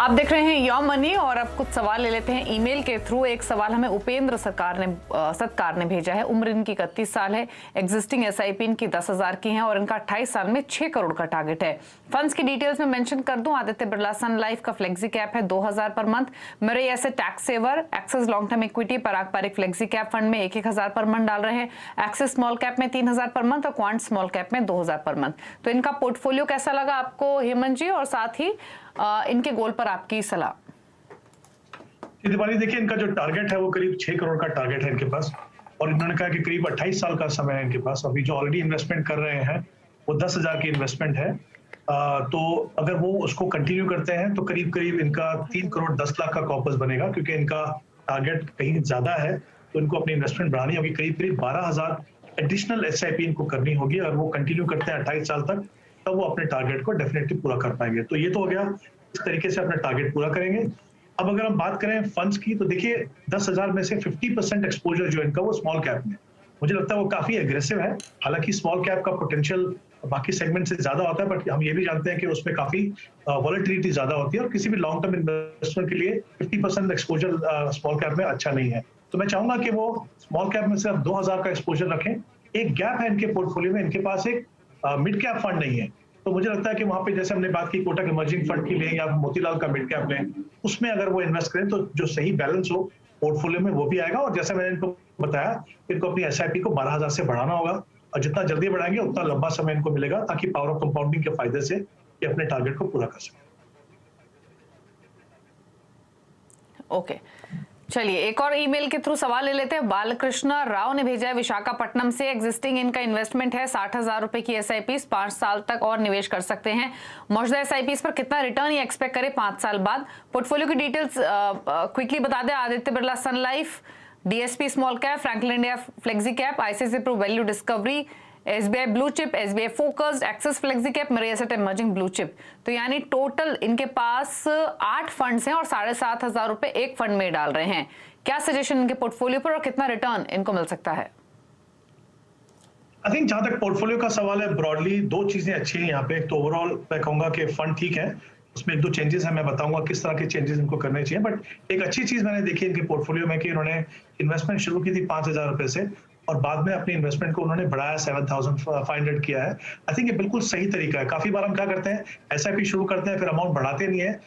आप देख रहे हैं योर मनी और अब कुछ सवाल ले लेते हैं ईमेल के थ्रू। एक सवाल हमें उपेंद्र सत्कार ने भेजा है। उम्र इनकी 31 साल है। एग्जिस्टिंग एसआईपी इनकी 10,000 की है और इनका 28 साल में 6 करोड़ का टारगेट है। फंड्स की डिटेल्स में मेंशन कर दूं, आदित्य बिरला सन लाइफ का फ्लेक्सी कैप है 2,000 पर मंथ। मेरे ऐसे tax saver axis long term equity पारंपरिक फ्लेक्सी कैप फंड में 1,000 पर मंथ डाल रहे हैं। एक्सेस स्मॉल कैप में 3,000 पर मंथ और क्वांट स्मॉल कैप में 2,000 पर मंथ। तो इनका पोर्टफोलियो कैसा लगा आपको हेमंत जी, और साथ ही इनके गोल पर आपकी सलाह? दीपाली, देखिए इनका जो टारगेट है वो करीब 6 करोड़ का टारगेट है इनके पास, और इन्होंने कहा कि करीब 28 साल का समय है इनके पास। अभी जो ऑलरेडी इन्वेस्टमेंट कर रहे हैं वो 10,000 की इन्वेस्टमेंट है। तो अगर वो उसको कंटिन्यू करते हैं तो करीब करीब इनका 3 करोड़ 10 लाख का कॉर्पस बनेगा, क्योंकि इनका टारगेट कहीं ज्यादा है तो इनको अपनी इन्वेस्टमेंट बढ़ानी होगी। करीब करीब 12,000 एडिशनल एसआईपी इनको करनी होगी। अगर वो कंटिन्यू करते हैं 28 साल तक तब वो अपने टारगेट को डेफिनेटली पूरा कर पाएंगे। तो ये तो हो गया, इस तरीके से अपना टारगेट पूरा करेंगे। अब अगर हम बात करें फंड्स की, तो देखिए 10,000 में से 50% एक्सपोजर जो इनका वो स्मॉल कैप में, मुझे लगता है वो काफी एग्रेसिव है। हालांकि स्मॉल कैप का पोटेंशियल बाकी सेगमेंट से ज्यादा होता है, बट हम ये भी जानते हैं कि उसमें काफी वॉलेटिलिटी ज्यादा होती है और किसी भी लॉन्ग टर्म इन्वेस्टमेंट के लिए 50% एक्सपोजर स्मॉल कैप में अच्छा नहीं है। तो मैं चाहूंगा कि वो स्मॉल कैप में सिर्फ 2,000 का एक्सपोजर रखें। एक गैप है इनके पोर्टफोलियो में, इनके पास एक मिड कैप फंड नहीं है। तो मुझे लगता है कि वहां पे जैसे हमने बात की कोटक इमर्जिंग फंड की लें या मोतीलाल का मिड कैप लें, उसमें अगर वो इन्वेस्ट करें तो जो सही बैलेंस हो पोर्टफोलियो में वो भी आएगा। और जैसा मैंने इनको बताया, इनको अपनी एसआईपी को 12,000 से बढ़ाना होगा, और जितना जल्दी बढ़ाएंगे उतना लंबा समय इनको मिलेगा, ताकि पावर ऑफ कंपाउंडिंग के फायदे से ये अपने टारगेट को पूरा कर सके। ओके, चलिए एक और ईमेल के थ्रू सवाल ले लेते हैं। बालकृष्ण राव ने भेजा है विशाखापट्टनम से। एग्जिस्टिंग इनका इन्वेस्टमेंट है 60,000 रुपए की एसआईपीस 5 साल तक और निवेश कर सकते हैं। मौजूदा एसआईपीस पर कितना रिटर्न ये एक्सपेक्ट करें 5 साल बाद? पोर्टफोलियो की डिटेल्स क्विकली बता दें। आदित्य बिरला सन Life, DSP small cap, Franklin India flexi cap, ICICI Pru value discovery, SBI blue chip, SBI focused, Axis flexi cap, Mirae asset emerging blue chip. तो यानी टोटल इनके पास 8 फंड्स हैं और 7,500 रुपए एक फंड में डाल रहे हैं। क्या सजेशन इनके पोर्टफोलियो पर और कितना रिटर्न इनको मिल सकता है? आई थिंक जहां तक पोर्टफोलियो का सवाल है, ब्रॉडली 2 चीजें अच्छी हैं यहाँ पे। एक तो ओवरऑल मैं कहूंगा कि फंड ठीक है, उसमें 1-2 चेंजेस हैं, मैं बताऊंगा किस तरह के चेंजेस इनको करने चाहिए। बट एक अच्छी चीज मैंने देखी इनके पोर्टफोलियो में कि इन्होंने इन्वेस्टमेंट शुरू की थी 5,000 रुपए से और बाद में अपनी इन्वेस्टमेंट को उन्होंने बढ़ाया 7,500 किया है। आई थिंक ये बिल्कुल सही तरीका है। काफी बार हम क्या करते हैं, एसआईपी शुरू करते हैं फिर अमाउंट बढ़ाते नहीं है,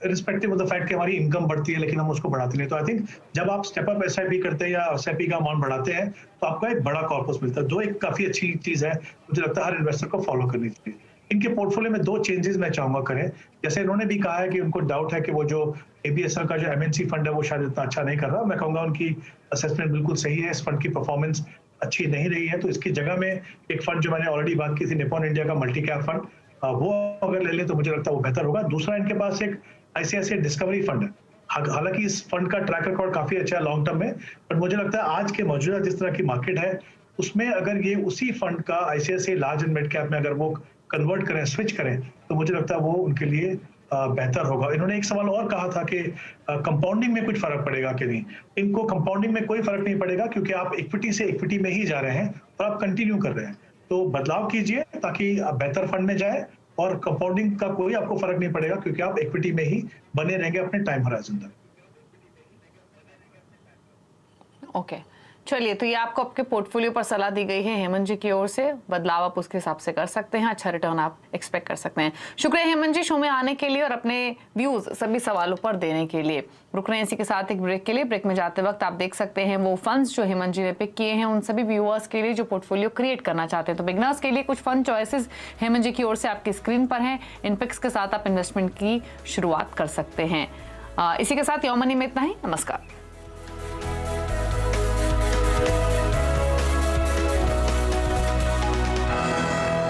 रिस्पेक्टिव ऑफ द फैक्ट कि हमारी इनकम बढ़ती है लेकिन हम उसको बढ़ाते नहीं। तो आई थिंक जब आप स्टेप अप एसआईपी करते हैं या एसआईपी का अमाउंट बढ़ाते हैं तो आपको एक बड़ा कॉर्पस मिलता है, जो एक काफी अच्छी चीज है। मुझे लगता है हर इन्वेस्टर को फॉलो करनी चाहिए। इनके पोर्टफोलियो में 2 चेंजेस मैं चाहूंगा करें। जैसे इन्होंने भी कहा है कि उनको डाउट है कि वो जो एबीएसएल का जो एमएनसी फंड है वो शायद इतना अच्छा नहीं कर रहा। मैं कहूंगा उनकी असेसमेंट बिल्कुल सही है, इस फंड की परफॉर्मेंस अच्छी नहीं रही है। तो इसकी जगह में एक फंड जो मैंने ऑलरेडी बात की थी, निपॉन इंडिया का मल्टी कैप फंड, वो अगर ले लें तो मुझे लगता है वो बेहतर होगा। दूसरा, इनके पास एक आईसीआईसीआई डिस्कवरी फंड है। हालांकि इस फंड का ट्रैक रिकॉर्ड काफी अच्छा है लॉन्ग टर्म में, बट मुझे लगता है आज के मौजूदा जिस तरह की मार्केट है उसमें अगर ये उसी फंड का ICICI large and mid cap में अगर वो कन्वर्ट करें, स्विच करें, तो मुझे लगता है वो उनके लिए बेहतर होगा। इन्होंने एक सवाल और कहा था कि कंपाउंडिंग में कुछ फर्क पड़ेगा कि नहीं। इनको कंपाउंडिंग में कोई फर्क नहीं पड़ेगा, क्योंकि आप इक्विटी से इक्विटी में ही जा रहे हैं और आप कंटिन्यू कर रहे हैं। तो बदलाव कीजिए ताकि आप बेहतर फंड में जाए, और कंपाउंडिंग का कोई आपको फर्क नहीं पड़ेगा क्योंकि आप इक्विटी में ही बने रहेंगे अपने टाइम होराइजन तक। ओके, चलिए तो ये आपको आपके पोर्टफोलियो पर सलाह दी गई है हेमंत जी की ओर से। बदलाव आप उसके हिसाब से कर सकते हैं, अच्छा रिटर्न आप एक्सपेक्ट कर सकते हैं। शुक्रिया हेमंत जी शो में आने के लिए और अपने व्यूज सभी सवालों पर देने के लिए। रुक रहे हैं इसी के साथ एक ब्रेक के लिए। ब्रेक में जाते वक्त आप देख सकते हैं वो फंड्स जो हेमंत जी ने पिक किए हैं उन सभी व्यूअर्स के लिए जो पोर्टफोलियो क्रिएट करना चाहते हैं। तो बिगनर्स के लिए कुछ फंड चॉइसेस हेमंत जी की ओर से आपकी स्क्रीन पर हैं। इन पिक्स के साथ आप इन्वेस्टमेंट की शुरुआत कर सकते हैं। इसी के साथ योर मनी में इतना ही। नमस्कार।